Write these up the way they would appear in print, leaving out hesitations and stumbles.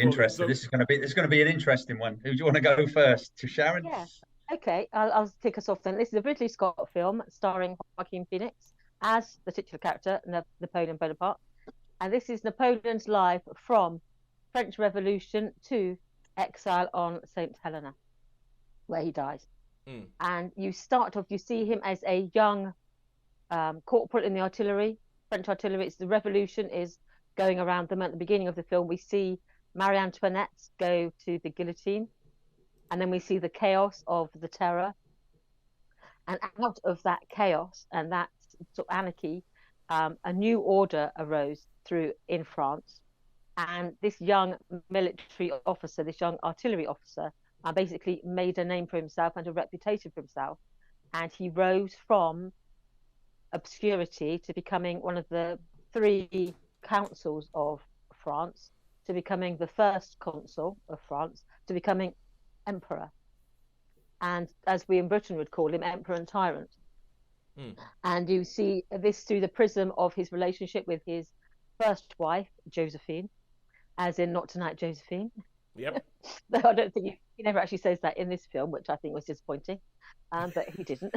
interested. This is going to be an interesting one. Who do you want to go first? To Sharon? Yeah. Okay, I'll kick us off then. This is a Ridley Scott film starring Joaquin Phoenix as the titular character, Napoleon Bonaparte. And this is Napoleon's life from French Revolution to exile on St. Helena, where he dies. And you see him as a young corporal in the artillery, French artillery. It's the revolution is going around them. At the beginning of the film, we see Marie Antoinette go to the guillotine, and then we see the chaos of the terror. And out of that chaos and that sort of anarchy, a new order arose in France. And this young military officer, this young artillery officer, basically made a name for himself and a reputation for himself. And he rose from obscurity to becoming one of the 3 consuls of France, to becoming the first consul of France, to becoming emperor. And as we in Britain would call him, emperor and tyrant. And you see this through the prism of his relationship with his first wife, Josephine, as in Not Tonight, Josephine. Yep. Though I don't think he never actually says that in this film, which I think was disappointing, but he didn't.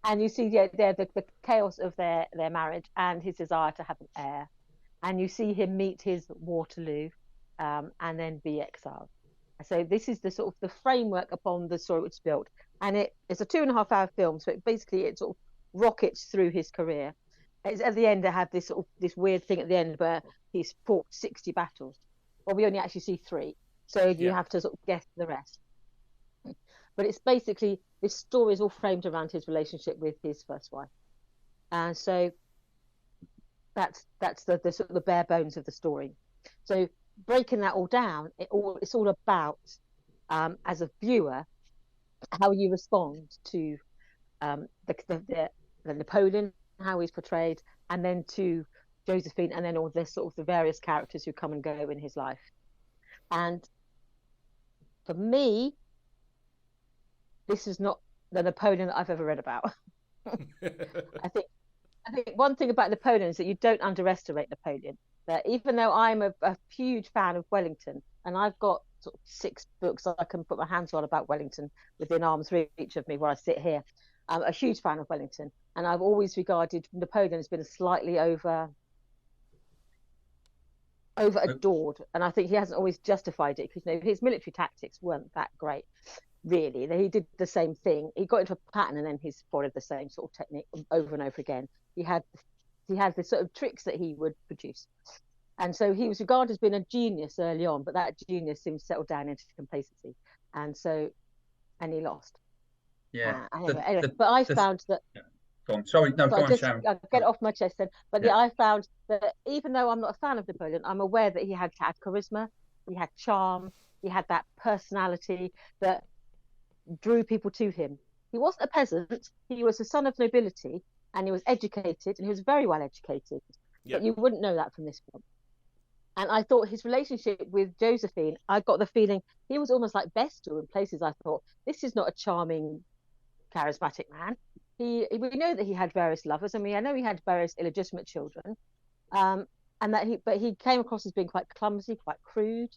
And you see the chaos of their marriage and his desire to have an heir. And you see him meet his Waterloo and then be exiled. So this is the sort of the framework upon the story it's built. And it's a 2.5-hour film, so it sort of rockets through his career. At the end, they have this weird thing at the end where he's fought 60 battles. Well, we only actually see 3, so you have to sort of guess the rest. But it's basically, this story is all framed around his relationship with his first wife, and so that's the sort of the bare bones of the story. So breaking that all down, it's all about as a viewer how you respond to the Napoleon, how he's portrayed, and then to Josephine, and then all the sort of the various characters who come and go in his life. And for me, this is not the Napoleon that I've ever read about. I think one thing about Napoleon is that you don't underestimate Napoleon. That even though I'm a huge fan of Wellington, and I've got sort of 6 books I can put my hands on about Wellington within arm's reach of me where I sit here, I'm a huge fan of Wellington, and I've always regarded Napoleon as being slightly over adored, and I think he hasn't always justified it, because his military tactics weren't that great, really. He did the same thing. He got into a pattern, and then he's followed the same sort of technique over and over again. He had the sort of tricks that he would produce, and so he was regarded as being a genius early on, but that genius soon settled down into complacency, and he lost. Yeah. Anyway, but I found that. Yeah. Go on. Sorry, no, go on, Sharon. I'll get it off my chest then. But I found that even though I'm not a fan of Napoleon, I'm aware that he had charisma, he had charm, he had that personality that drew people to him. He wasn't a peasant, he was a son of nobility, and he was educated, and he was very well educated. But you wouldn't know that from this film. And I thought his relationship with Josephine, I got the feeling he was almost like bestial in places. I thought, this is not a charming, charismatic man. We know that he had various lovers, and I know he had various illegitimate children, and that he came across as being quite clumsy, quite crude,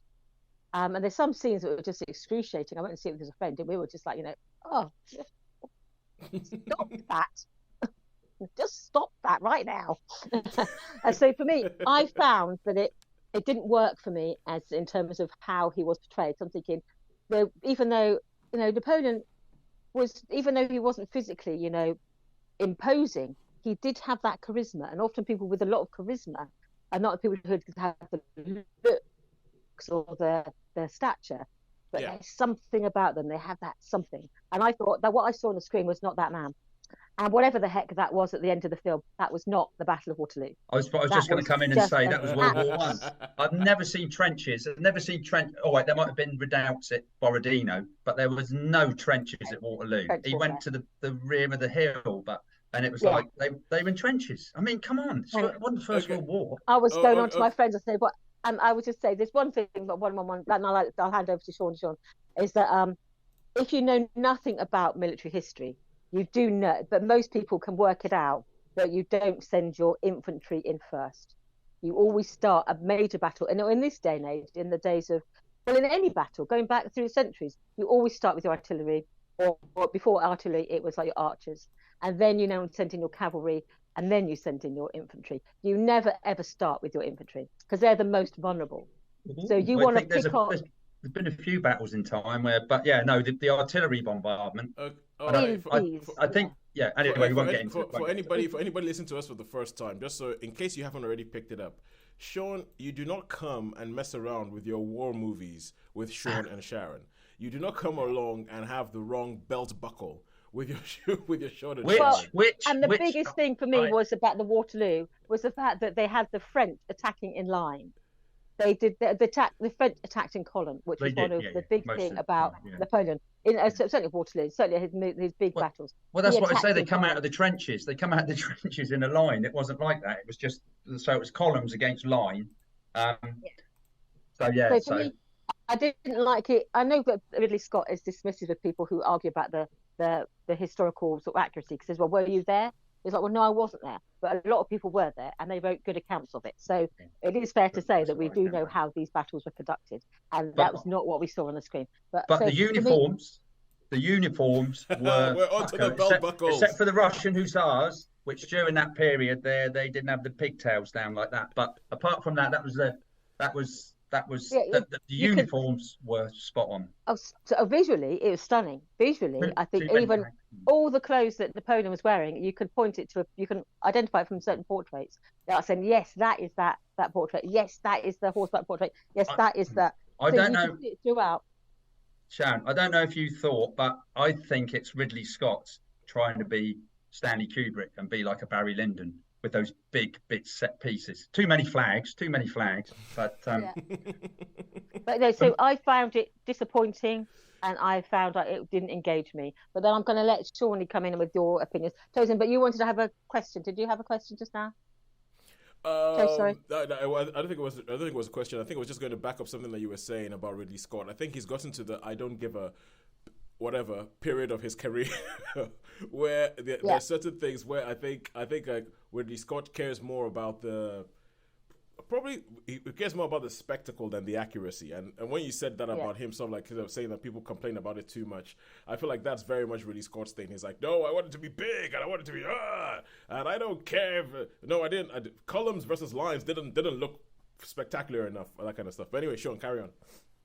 and there's some scenes that were just excruciating. I went to see it with a friend, and we were just like, oh, stop that, just stop that right now. And so for me, I found that it didn't work for me as in terms of how he was portrayed. So I'm thinking, even though Napoleon was, even though he wasn't physically, imposing, he did have that charisma. And often people with a lot of charisma are not the people who have the looks or the stature, but there's something about them. They have that something. And I thought that what I saw on the screen was not that man. And whatever the heck that was at the end of the film, that was not the Battle of Waterloo. I was just going to come in and say that was World War One. I've never seen trenches. I've never seen trench. Oh, wait, there might have been redoubts at Borodino, but there was no trenches at Waterloo. He went to the rear of the hill, and it was like they were in trenches. I mean, come on, it wasn't the First World War. I was going on to my friends and say, but I would just say there's one thing, but one, and I'll hand over to Sean. Sean, is that if you know nothing about military history, you do know, but most people can work it out, that you don't send your infantry in first. You always start a major battle, and in this day and age, in the days of, well, in any battle going back through the centuries, you always start with your artillery, or before artillery, it was like your archers, and then send in your cavalry, and then you send in your infantry. You never ever start with your infantry because they're the most vulnerable. So you want to pick up. There's been a few battles in time where, but yeah, no, the artillery bombardment. I think, yeah. Anyway, we won't get into it. For anybody listening to us for the first time, just so in case you haven't already picked it up, Sean, you do not come and mess around with your war movies with Sean and Sharon. You do not come along and have the wrong belt buckle with your shoulder. The biggest thing for me was about the Waterloo was the fact that they had the French attacking in line. They did the French attacked in column, which was one of the big thing about Napoleon. Certainly Waterloo, certainly his big battles. Well, that's what I say. They come out of the trenches. They come out of the trenches in a line. It wasn't like that. It was just it was columns against line. So me, I didn't like it. I know that Ridley Scott is dismissive of people who argue about the historical sort of accuracy, because says, well, were you there? It's like, well, no, I wasn't there, but a lot of people were there, and they wrote good accounts of it. So it is fair to say that we do know how these battles were conducted, and that was not what we saw on the screen. But the uniforms were onto the belt buckles, except for the Russian hussars, which during that period they didn't have the pigtails down like that. But apart from that, the uniforms were spot on. So visually, it was stunning. Visually, I think even all the clothes that Napoleon was wearing, you can point it to, you can identify it from certain portraits. They're saying, yes, that is that portrait. Yes, that is the horseback portrait. Yes, that is that. I don't know. Throughout. Sharon, I don't know if you thought, but I think it's Ridley Scott trying to be Stanley Kubrick and be like a Barry Lyndon with those big set pieces. Too many flags. But but no, so I found it disappointing, and I found that it didn't engage me. But then I'm going to let Shawnee come in with your opinions. Tosin, but you wanted to have a question. Did you have a question just now? Sorry. I don't think it was. I don't think it was a question. I think it was just going to back up something that you were saying about Ridley Scott. I think he's gotten to the I don't give a whatever period of his career where there are certain things where I think like Ridley Scott cares more about he cares more about the spectacle than the accuracy. And when you said that about him, sort of like saying that people complain about it too much, I feel like that's very much Ridley Scott's thing. He's like, no, I want it to be big, and I want it to be and I don't care I didn't. Columns versus lines didn't look spectacular enough, that kind of stuff. But anyway, Sean, carry on.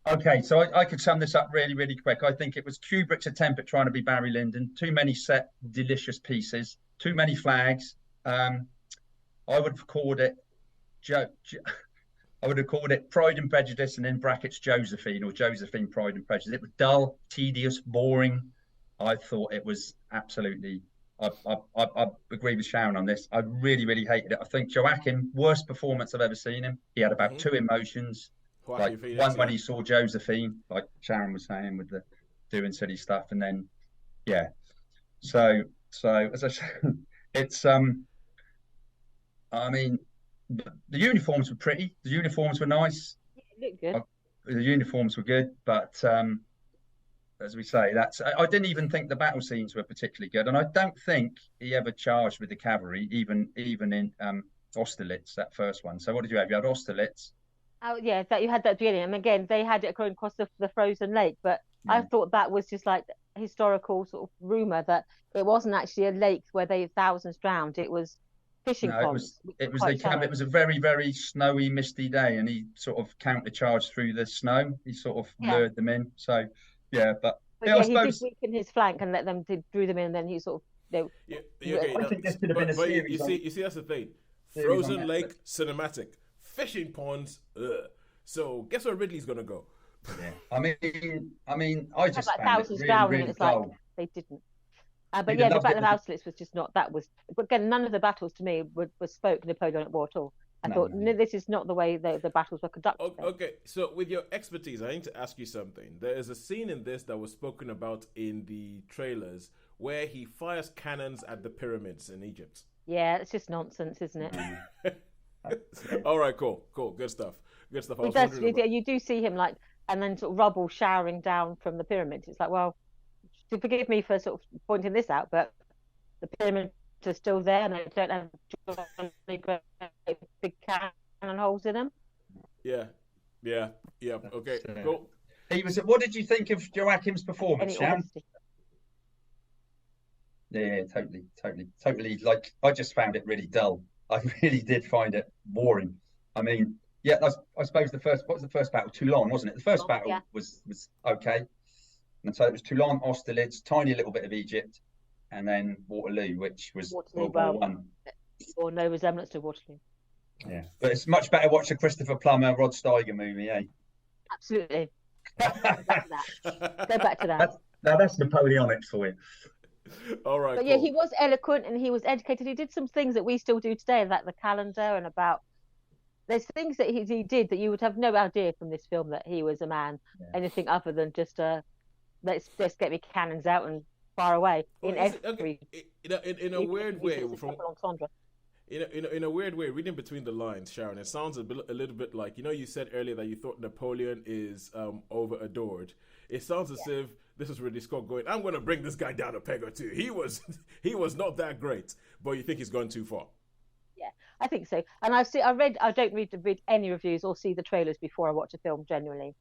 Okay, so I could sum this up really, really quick. I think it was Kubrick's attempt at trying to be Barry Lyndon. Too many set, delicious pieces. Too many flags. I would have called it Pride and Prejudice, and in brackets Josephine, or Josephine Pride and Prejudice. It was dull, tedious, boring. I thought it was absolutely. I agree with Sharon on this. I really, really hated it. I think Joachim, worst performance I've ever seen him. He had about two emotions. Like one when he saw Josephine, like Sharon was saying, with the doing silly stuff, and then so as I said, it's I mean, the uniforms were pretty, the uniforms were nice, looked good. The uniforms were good, but as we say, I didn't even think the battle scenes were particularly good, and I don't think he ever charged with the cavalry, even in Austerlitz, that first one. So what did you have? You had Austerlitz. Oh yeah, that you had that beginning, and again they had it going across the frozen lake. But I thought that was just like historical sort of rumor that it wasn't actually a lake where thousands drowned. It was fishing ponds. It was a very, very snowy, misty day, and he sort of countercharged through the snow. He sort of lured them in. So but I suppose he did weaken his flank and let them drew them in, and then he sort of I think this could have been a series. You see, that's the thing. Frozen lake cinematic. Fishing ponds, so guess where Ridley's gonna go? Yeah, I mean, I just like found thousands it really, drowning. really It's like dull. they didn't. But the Battle of Austerlitz was just not. That was, but again, none of the battles to me were spoke Napoleonic War at all. I thought this is not the way the battles were conducted. Okay, so with your expertise, I need to ask you something. There is a scene in this that was spoken about in the trailers where he fires cannons at the pyramids in Egypt. Yeah, it's just nonsense, isn't it? All right, cool, good stuff. You do see him like, and then sort of rubble showering down from the pyramids. It's like, well, forgive me for sort of pointing this out, but the pyramids are still there, and they don't have big and holes in them. Yeah. Okay, cool. What did you think of Joachim's performance, Sharon? Yeah, totally. Like, I just found it really dull. I really did find it boring. I mean, yeah, I suppose what was the first battle? Toulon, wasn't it? The first battle was okay. And so it was Toulon, Austerlitz, tiny little bit of Egypt, and then Waterloo, which was World War One. Or no resemblance to Waterloo. Yeah, but it's much better watch a Christopher Plummer, Rod Steiger movie, eh? Absolutely. Go back to that. That's Napoleonics for you. All right. But cool. yeah, he was eloquent and he was educated. He did some things that we still do today, like the calendar and there's things that he did that you would have no idea from this film that he was a man, anything other than just let's get me cannons out and far away. In a weird way, in a weird way, reading between the lines, Sharon, it sounds a little bit like, you said earlier that you thought Napoleon is over adored. It sounds as if this is Ridley Scott going, I'm going to bring this guy down a peg or two. He was not that great, but you think he's gone too far. Yeah, I think so. And I don't read any reviews or see the trailers before I watch a film generally.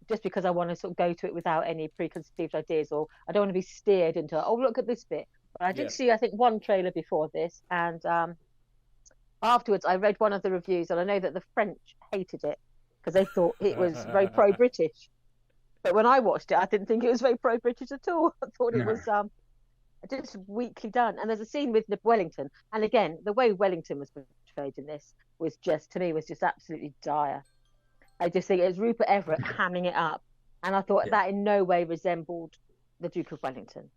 Just because I want to sort of go to it without any preconceived ideas, or I don't want to be steered into, oh, look at this bit. But I did see, I think, one trailer before this, and afterwards I read one of the reviews, and I know that the French hated it because they thought it was very pro-British. But when I watched it, I didn't think it was very pro-British at all. I thought it was just weakly done. And there's a scene with Wellington, and again, the way Wellington was portrayed in this was just absolutely dire. I just think it was Rupert Everett hamming it up, and I thought that in no way resembled the Duke of Wellington.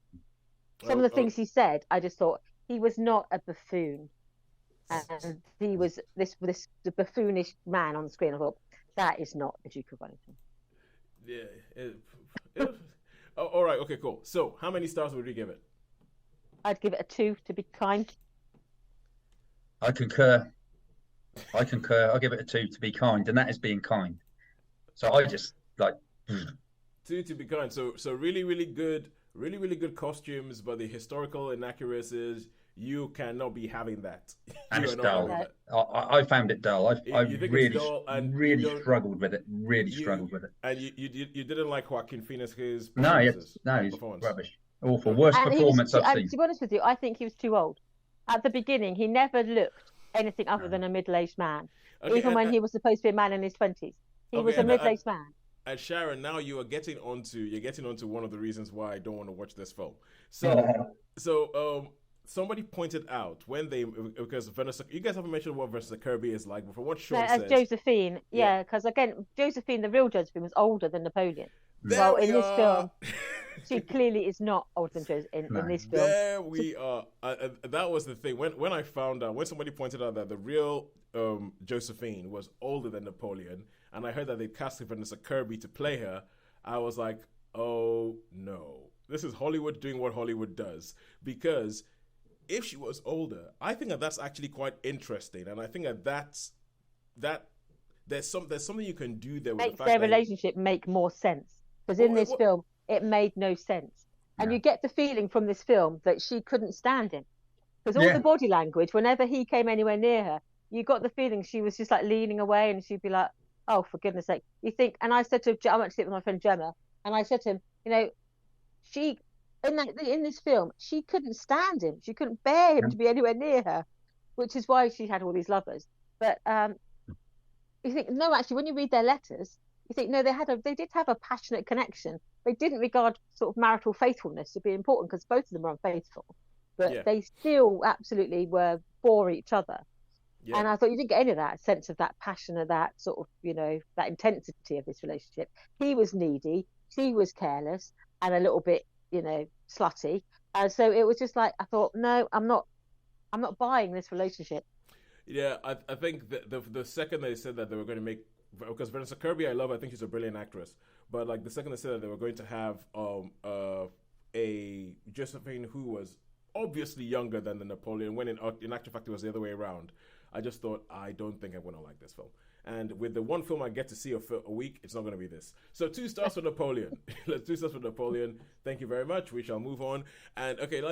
Some of the things he said, I just thought he was not a buffoon, and he was the buffoonish man on the screen. I thought that is not the Duke of Wellington. Yeah. All right. Okay. Cool. So, how many stars would you give it? I'd give it a 2 to be kind. I concur. I'll give it a 2 to be kind, and that is being kind. So I just like 2 to be kind. So really, really good costumes, but the historical inaccuracies, you cannot be having that. And it's dull. I found it dull. I really struggled with it. And you didn't like Joaquin Phoenix's performances? No, he's rubbish. Awful. Worst performance I've seen. To be honest with you, I think he was too old. At the beginning, he never looked anything other than a middle-aged man. Okay, even when he was supposed to be a man in his 20s. He was a middle-aged man. And Sharon, now you're getting onto one of the reasons why I don't want to watch this film. So somebody pointed out because Vanessa, you guys haven't mentioned what Vanessa Kirby is like, but from what Sean said, Josephine, because again, Josephine, the real Josephine, was older than Napoleon. Well, in this film, she clearly is not older than Josephine in this film. There we are. That was the thing. When I found out, when somebody pointed out that the real Josephine was older than Napoleon, and I heard that they casted Vanessa Kirby to play her, I was like, oh no. This is Hollywood doing what Hollywood does. Because if she was older, I think that's actually quite interesting. And I think that there's something you can do there with makes their relationship make more sense. Because in this film, it made no sense. And you get the feeling from this film that she couldn't stand him. Because all the body language, whenever he came anywhere near her, you got the feeling she was just like leaning away, and she'd be like, oh, for goodness sake. You think, and I said to him, I went to sit with my friend Gemma, and I said to him, she, in this film, she couldn't stand him. She couldn't bear him to be anywhere near her, which is why she had all these lovers. But you think, no, actually, when you read their letters, you think, no, they did have a passionate connection. They didn't regard sort of marital faithfulness to be important because both of them were unfaithful, but they still absolutely were for each other. Yeah. And I thought you didn't get any of that sense of that passion, of that sort of, that intensity of this relationship. He was needy, she was careless and a little bit, slutty. And so it was just like, I thought, no, I'm not buying this relationship. Yeah, I think the second they said that they were going to make, because Vanessa Kirby, I think she's a brilliant actress. But like the second they said that they were going to have a Josephine who was obviously younger than the Napoleon, when in actual fact it was the other way around, I just thought, I don't think I'm going to like this film. And with the one film I get to see a week, it's not going to be this. So 2 stars for Napoleon. 2 stars for Napoleon. Thank you very much. We shall move on. And okay,